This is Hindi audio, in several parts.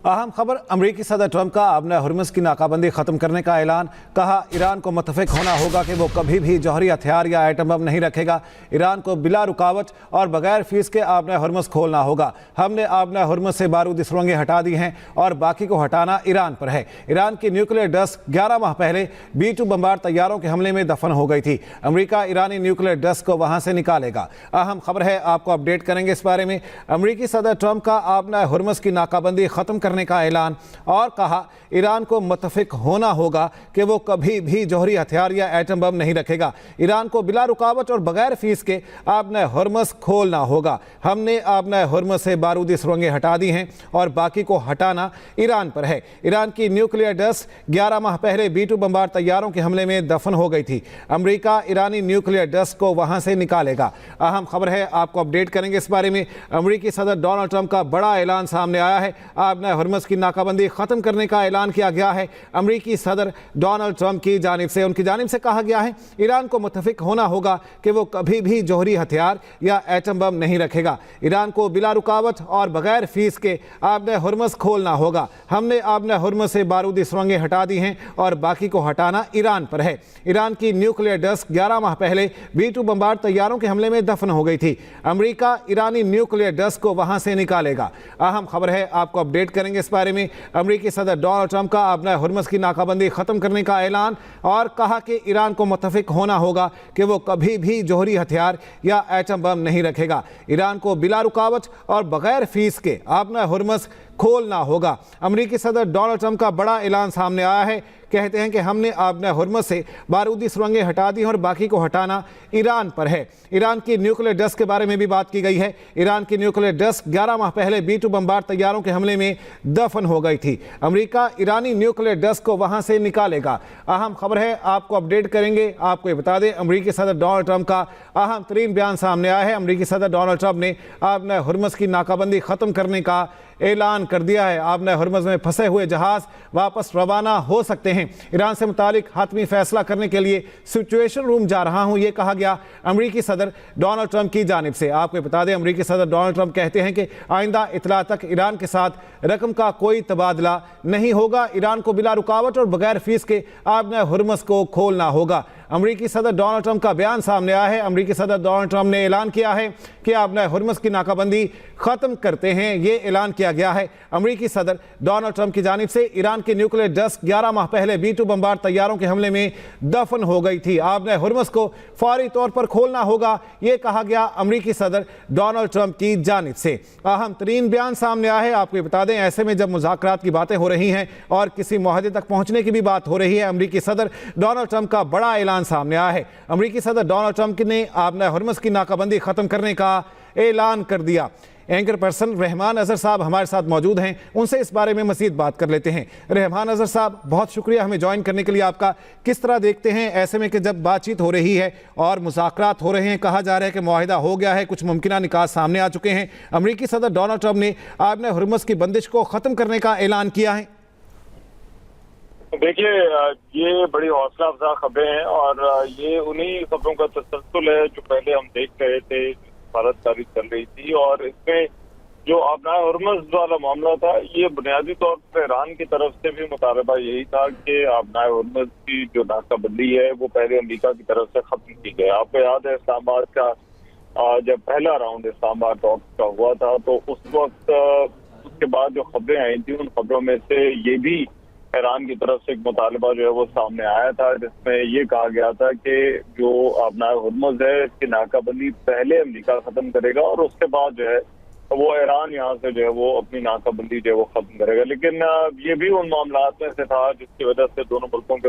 अहम खबर अमरीकी सदर ट्रंप का आपने हुर्मुज़ की नाकाबंदी ख़त्म करने का ऐलान। कहा ईरान को मुत्तफ़िक होना होगा कि वो कभी भी जौहरी हथियार या एटम बम नहीं रखेगा। ईरान को बिला रुकावट और बगैर फीस के आपने हुर्मुज़ खोलना होगा। हमने आपने हुर्मुज़ से बारूदी सुरंगें हटा दी हैं और बाकी को हटाना ईरान पर है। ईरान की न्यूक्लियर डस्ट 11 माह पहले B-2 बमबार तैयारों के हमले में दफन हो गई थी। अमरीका ईरानी न्यूक्लियर डस्ट को वहां से निकालेगा। अहम खबर है, आपको अपडेट करेंगे इस बारे में। अमरीकी सदर ट्रंप का आपने हुर्मुज़ की नाकाबंदी ख़त्म करने का ऐलान और कहा ईरान को मुत्तफ़िक होना होगा कि वो कभी भी जौहरी हथियार या एटम बम नहीं रखेगा। ईरान को बिला रुकावट और बगैर फीस के आपने हुर्मुज़ खोलना होगा। हमने आपने हुर्मुज़ से बारूदी सुरंगें हटा दी हैं और बाकी को हटाना ईरान पर है। ईरान की न्यूक्लियर डस्ट 11 माह पहले B-2 बमबार तैयारों के हमले में दफन हो गई थी। अमरीका ईरानी न्यूक्लियर डस्ट को वहां से निकालेगा। अहम खबर है, आपको अपडेट करेंगे इस बारे में। अमरीकी सदर डोनाल्ड ट्रंप का बड़ा ऐलान सामने आया है। आपने हुर्मुज़ की नाकाबंदी खत्म करने का ऐलान किया गया है। अमरीकी सदर डोनाल्ड ट्रंप की जानिब से उनकी जानिब से कहा गया है ईरान को मुत्तफ़िक होना होगा कि वो कभी भी जौहरी हथियार या एटम बम नहीं रखेगा। ईरान को बिला रुकावट और बगैर फीस के आपने हुर्मुज़ खोलना होगा। हमने आपने हुर्मुज़ से बारूदी सुरंगें हटा दी हैं और बाकी को हटाना ईरान पर है। ईरान की न्यूक्लियर डस्ट 11 माह पहले B-2 बमबार तैयारों के हमले में दफन हो गई थी। अमरीका ईरानी न्यूक्लियर डस्ट को वहां से निकालेगा। अहम खबर है, आपको अपडेट करेंगे इस बारे में। अमरीकी सदर डोनाल्ड ट्रंप का आपने हुर्मुज़ की नाकाबंदी खत्म करने का ऐलान और कहा कि ईरान को मुत्तफ़िक होना होगा कि वो कभी भी जौहरी हथियार या एटम बम नहीं रखेगा। ईरान को बिला रुकावट और बगैर फीस के आपने हुर्मुज़ खोलना होगा। अमरीकी सदर डोनाल्ड ट्रंप का बड़ा ऐलान सामने आया है। कहते हैं कि हमने आपने हुर्मुज़ से बारूदी सुरंगें हटा दी और बाकी को हटाना ईरान पर है। ईरान की न्यूक्लियर डस्ट के बारे में भी बात की गई है। ईरान की न्यूक्लियर डस्ट 11 माह पहले B-2 बमबार तैयारों के हमले में दफन हो गई थी। अमरीका ईरानी न्यूक्लियर डस्ट को वहां से निकालेगा। अहम खबर है, आपको अपडेट करेंगे। आपको ये बता दें, अमरीकी सदर डोनाल्ड ट्रंप का अहम तरीन बयान सामने आया है। अमरीकी सदर डोनाल्ड ट्रंप ने आपने हुर्मुज़ की नाकाबंदी खत्म करने का ऐलान कर दिया है। आपने हुर्मुज़ में फंसे हुए जहाज वापस रवाना हो सकते हैं। ईरान से मुतालिक हातमी फैसला करने के लिए सिचुएशन रूम जा रहा हूं, यह कहा गया अमरीकी सदर डोनाल्ड ट्रंप की जानिब से। आपको बता दें, अमरीकी सदर डोनाल्ड ट्रंप कहते हैं कि आइंदा इतला तक ईरान के साथ रकम का कोई तबादला नहीं होगा। ईरान को बिला रुकावट और बगैर फीस के आपने हुर्मुज़ को खोलना होगा। अमरीकी सदर डोनाल्ड ट्रंप का बयान सामने आया है। अमरीकी सदर डोनाल्ड ट्रंप ने ऐलान किया है कि आपने हुर्मुज़ की नाकाबंदी खत्म करते हैं। ये ऐलान किया गया है अमरीकी सदर डोनाल्ड ट्रंप की जानिब से। ईरान की न्यूक्लियर डस्ट 11 माह पहले B-2 बमबार तैयारों के हमले में दफन हो गई थी। आपने हुर्मुज़ को फौरी तौर पर खोलना होगा, ये कहा गया अमरीकी सदर डोनाल्ड ट्रंप की जानिब से। अहम तरीन बयान सामने आया है। आपको बता दें, ऐसे में जब मुज़ाकरात की बातें हो रही हैं और किसी मुआहदे तक पहुंचने की भी बात हो रही है, अमरीकी सदर डोनाल्ड ट्रंप का बड़ा ऐलान सामने आया है। अमरीकी सदर डोनाल्ड ट्रंप ने आपने हुर्मुज़ की नाकाबंदी खत्म करने का ऐलान कर दिया। एंकर पर्सन रहमान अजहर साहब हमारे साथ मौजूद हैं, उनसे इस बारे में मज़ीद बात कर लेते हैं। रहमान अजहर साहब, बहुत शुक्रिया हमें ज्वाइन करने के लिए आपका। किस तरह देखते हैं ऐसे में कि जब बातचीत हो रही है और मुज़ाकरात हो रहे हैं, कहा जा रहा है कि मुआहिदा हो गया है, कुछ मुमकिन निकात सामने आ चुके हैं, अमरीकी सदर डोनाल्ड ट्रंप ने आपने हुर्मुज़ की बंदिश को ख़त्म करने का ऐलान किया है? देखिए, ये बड़ी हौसला अफजा खबरें हैं और ये उन्हीं खबरों का तसलसल है जो पहले हम देख रहे थे, भारतकारी चल रही थी। और इसमें जो आबनाए हुर्मुज़ वाला मामला था, ये बुनियादी तौर पर ईरान की तरफ से भी मुतालबा यही था कि आबनाए हुर्मुज़ की जो नाकाबंदी है वो पहले अमेरिका की तरफ से खत्म की गई। आपको याद है इस्लामाबाद का जब पहला राउंड इस्लामाबाद टॉक्स का हुआ था, तो उस वक्त उसके बाद जो खबरें आई थी, उन खबरों में से ये भी ईरान की तरफ से एक मुतालबा जो है वो सामने आया था, जिसमें ये कहा गया था कि जो आबनाए हुर्मुज़ है इसकी नाकाबंदी पहले अमेरिका खत्म करेगा और उसके बाद जो है वो ईरान यहाँ से जो है वो अपनी नाकाबंदी जो है वो खत्म करेगा। लेकिन ये भी उन मामलात में से था जिसकी वजह से दोनों मुल्कों के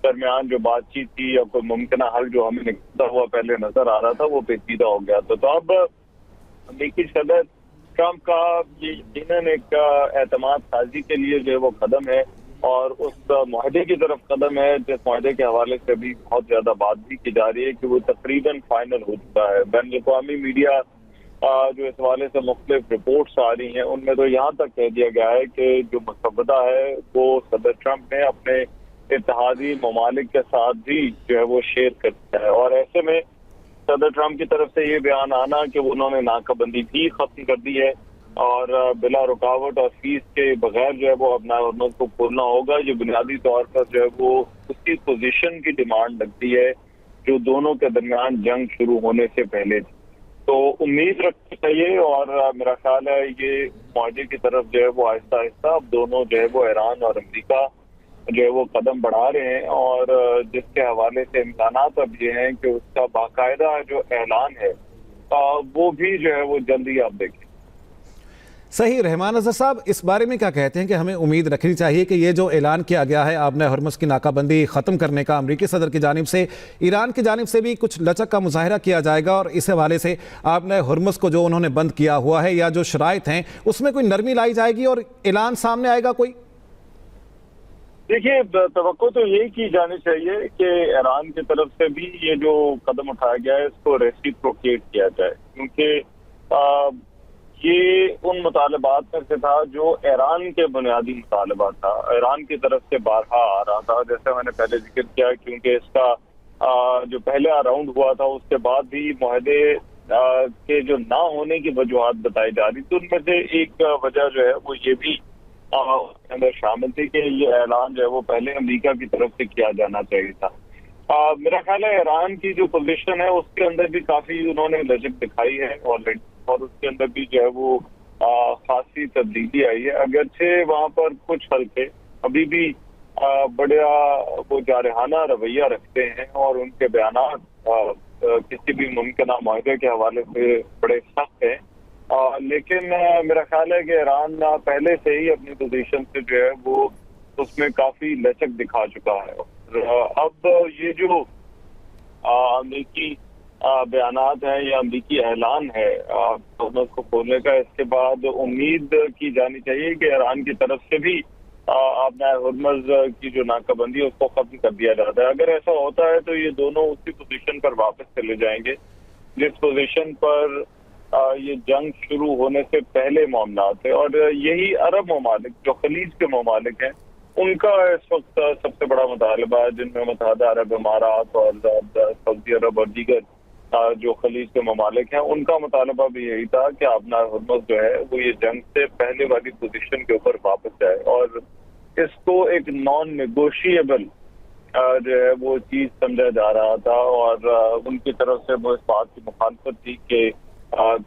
दरमियान जो बातचीत थी या कोई मुमकिन हल जो हमें निकलता हुआ पहले नजर आ रहा था, वो पेचीदा हो गया था। तो अब अमेरिकी सदर ट्रंप का ये यकीनन एक एतमाद साजी के लिए जो है वो कदम है और उस मुआहदे की तरफ कदम है जिस मुआहदे के हवाले से अभी बहुत ज्यादा बात भी की जा रही है कि वो तकरीबन फाइनल हो चुका है। बैन-अल-अक़वामी मीडिया जो इस हवाले से मुख्तलिफ रिपोर्ट्स आ रही हैं, उनमें तो यहाँ तक कह दिया गया है कि जो मसवदा है वो सदर ट्रंप ने अपने इत्तेहादी ममालिक के साथ भी जो है वो शेयर कर दिया है। और ऐसे में सदर ट्रंप की तरफ से ये बयान आना कि उन्होंने नाकाबंदी भी खत्म कर दी है और बिला रुकावट और फीस के बगैर जो है वो अपना हुर्मुज़ को खोलना होगा। ये बुनियादी तौर पर जो है वो उसी पोजीशन की डिमांड लगती है जो दोनों के दरमियान जंग शुरू होने से पहले थी। तो उम्मीद रखनी चाहिए और मेरा ख्याल है ये माहे की तरफ जो है वो आहिस्ता आहिस्ता अब दोनों जो है वो ईरान और अमेरिका जो है वो कदम बढ़ा रहे हैं और जिसके हवाले से इम्कानात अब ये हैं कि उसका बाकायदा जो ऐलान है वो भी जो है वो जल्दी आप देखें। सही। रहमान अज़हर साहब, इस बारे में क्या कहते हैं कि हमें उम्मीद रखनी चाहिए कि ये जो ऐलान किया गया है आपने हुर्मुज़ की नाकाबंदी ख़त्म करने का अमरीकी सदर की जानिब से, ईरान की जानिब से भी कुछ लचक का मुजाहरा किया जाएगा और इस हवाले से आपने हुर्मुज़ को जो उन्होंने बंद किया हुआ है या जो शराइत हैं उसमें कोई नरमी लाई जाएगी और ऐलान सामने आएगा कोई? देखिए, तवक्को तो यही की जानी चाहिए कि ईरान की तरफ से भी ये जो कदम उठाया गया है इसको रेसिप्रोकेट किया जाए, क्योंकि ये उन मुतालबात में से था जो ईरान के बुनियादी मुतालबा था, ईरान की तरफ से बारहा आ रहा था। जैसे मैंने पहले जिक्र किया, क्योंकि इसका जो पहला राउंड हुआ था उसके बाद भी मुआहदे के जो ना होने की वजूहात बताई जा रही थी, उनमें से एक वजह जो है वो ये भी अंदर शामिल थी कि ये ऐलान जो है वो पहले अमेरिका की तरफ से किया जाना चाहिए था। मेरा ख्याल है ईरान की जो पोजीशन है उसके अंदर भी काफी उन्होंने लचक दिखाई है ऑलरेडी और उसके अंदर भी जो है वो खासी तब्दीली आई है। अगरचे वहां पर कुछ हल्के अभी भी बड़ा वो जारहाना रवैया रखते हैं और उनके बयान किसी भी मुमकिन माहे के हवाले से बड़े सख्त हैं, लेकिन मेरा ख्याल है कि ईरान पहले से ही अपनी पोजीशन से जो है वो उसमें काफी लचक दिखा चुका है। अब ये जो अमेरिकी बयानात हैं या अमेरिकी ऐलान है हुर्मुज़ को खोलने का, इसके बाद उम्मीद की जानी चाहिए कि ईरान की तरफ से भी अपना हुर्मुज़ की जो नाकाबंदी है उसको खत्म कर दिया जाता है। अगर ऐसा होता है तो ये दोनों उसी पोजीशन पर वापस चले जाएंगे जिस पोजीशन पर ये जंग शुरू होने से पहले मामला थे। और यही अरब ममालिक जो खलीज के ममालिक हैं उनका इस वक्त सबसे बड़ा मुतालबा है, जिनमें मुत्तहदा अरब इमारात और सऊदी अरब और दीगर जो खलीज के ममालिक हैं उनका मुतालबा भी यही था कि अपना हुर्मुज़ जो है वो ये जंग से पहले वाली पोजीशन के ऊपर वापस जाए और इसको एक नॉन नेगोशिएबल जो है वो चीज समझा जा रहा था। और उनकी तरफ से वो इस बात की मुखालफत थी कि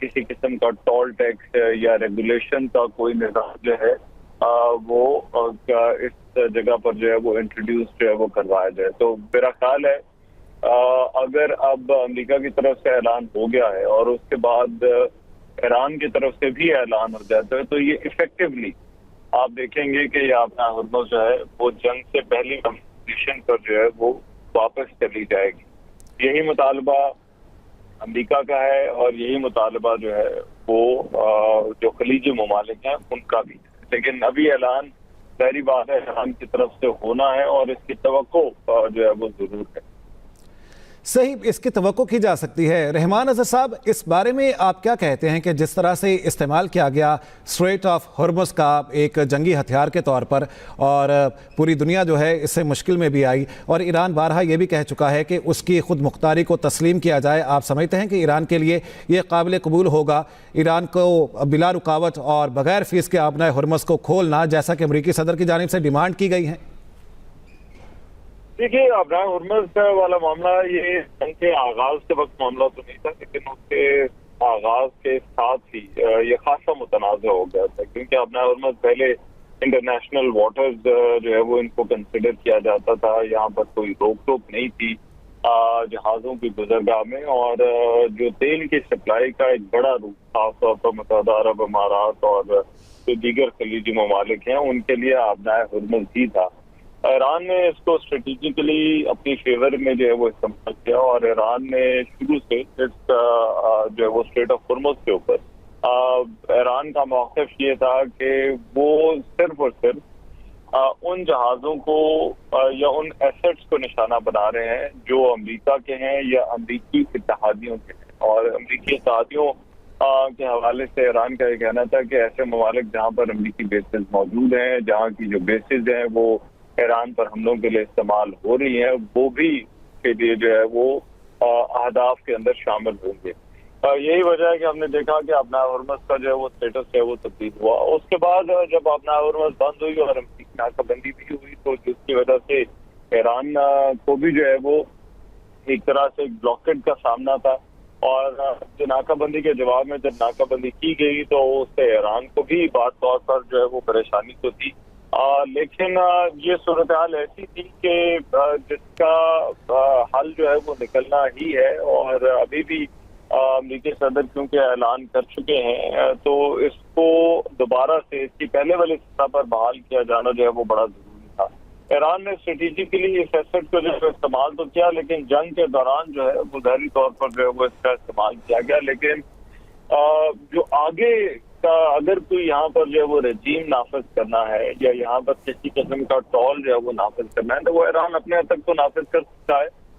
किसी किस्म का टोल टैक्स या रेगुलेशन का कोई निज़ाम जो है वो इस जगह पर जो है वो इंट्रोड्यूस जो है वो करवाया जाए। तो मेरा ख्याल है अगर अब अमेरिका की तरफ से ऐलान हो गया है और उसके बाद ईरान की तरफ से भी ऐलान हो जाता है तो ये इफेक्टिवली आप देखेंगे कि ये अपना हुर्मुज़ जो है वो जंग से पहली पोजीशन पर जो है वो वापस चली जाएगी। यही मुतालबा अमेरिका का है और यही मुतालबा जो है वो जो खलीजी ममालिक हैं उनका भी है। लेकिन अभी ऐलान पहली बात है ईरान की तरफ से होना है और इसकी तवक्को जो है वो जरूर है। सही, इसकी तवक्को की जा सकती है। रहमान अज़हर साहब, इस बारे में आप क्या कहते हैं कि जिस तरह से इस्तेमाल किया गया स्ट्रेट ऑफ हुर्मुज़ का एक जंगी हथियार के तौर पर और पूरी दुनिया जो है इससे मुश्किल में भी आई और ईरान बारहा ये भी कह चुका है कि उसकी खुद मुख्तारी को तस्लीम किया जाए, आप समझते हैं कि ईरान के लिए ये काबिल कबूल होगा ईरान को बिला रुकावट और बगैर फीस के अपना हुर्मुज़ को खोलना, जैसा कि अमरीकी सदर की जानिब से डिमांड की गई है? देखिए, अपना हुर्मुज़ वाला मामला ये जंग के आगाज के वक्त मामला तो नहीं था, लेकिन उसके आगाज के साथ ही ये खासा मुतनाज़ हो गया था, क्योंकि अपना हुर्मुज़ पहले इंटरनेशनल वाटर्स जो है वो इनको कंसिडर किया जाता था। यहाँ पर कोई रोक टोक नहीं थी जहाज़ों की गुजरगाह में और जो तेल की सप्लाई का एक बड़ा रूप खासतौर पर मुत्तहदा अरब इमारात और जो दीगर खलीजी ममालिक हैं उनके लिए अपना हुर्मुज़ ही था। ईरान ने इसको स्ट्रेटेजिकली अपनी फेवर में जो है वो इस्तेमाल किया और ईरान ने शुरू से इस जो है वो स्ट्रेट ऑफ हुर्मुज़ के ऊपर ईरान का मौक़िफ़ ये था कि वो सिर्फ और सिर्फ उन जहाज़ों को या उन एसेट्स को निशाना बना रहे हैं जो अमेरिका के हैं या अमेरिकी इत्तेहादियों के हैं। और अमेरिकी इत्तेहादियों के हवाले से ईरान का ये कहना था कि ऐसे ममालिक जहाँ पर अमेरिकी बेसिस मौजूद हैं, जहाँ की जो बेसिस हैं वो ईरान पर हमलों के लिए इस्तेमाल हो रही है, वो भी के लिए जो है वो अहदाफ के अंदर शामिल होंगे। यही वजह है कि हमने देखा कि अपना हॉर्मस का जो है वो स्टेटस है वो तब्दील हुआ। उसके बाद जब अपना हॉर्मस बंद हुई और अमेरिकी नाकाबंदी भी हुई तो जिसकी वजह से ईरान को भी जो है वो एक तरह से ब्लॉकेड का सामना था। और जो नाकाबंदी के जवाब में जब नाकाबंदी की गई तो उससे ईरान को भी बात तौर पर जो है वो परेशानी तो थी। लेकिन ये सूरत हाल ऐसी थी कि जिसका हल जो है वो निकलना ही है। और अभी भी अमेरिकी सदर क्योंकि ऐलान कर चुके हैं तो इसको दोबारा से इसकी पहले वाली सतह पर बहाल किया जाना जो है वो बड़ा जरूरी था। ईरान ने स्ट्रेटेजिकली इस एसेट को जो है इस्तेमाल तो किया, लेकिन जंग के दौरान जो है वो ज़ाहिरी तौर पर जो है वो इसका इस्तेमाल किया गया। लेकिन जो आगे का अगर कोई यहाँ पर जो है वो रजीम नाफिज करना है या यहाँ पर किसी किस्म का टॉल जो है वो नाफिज करना है तो वो ईरान अपने हद तक तो नाफिज कर सकता है।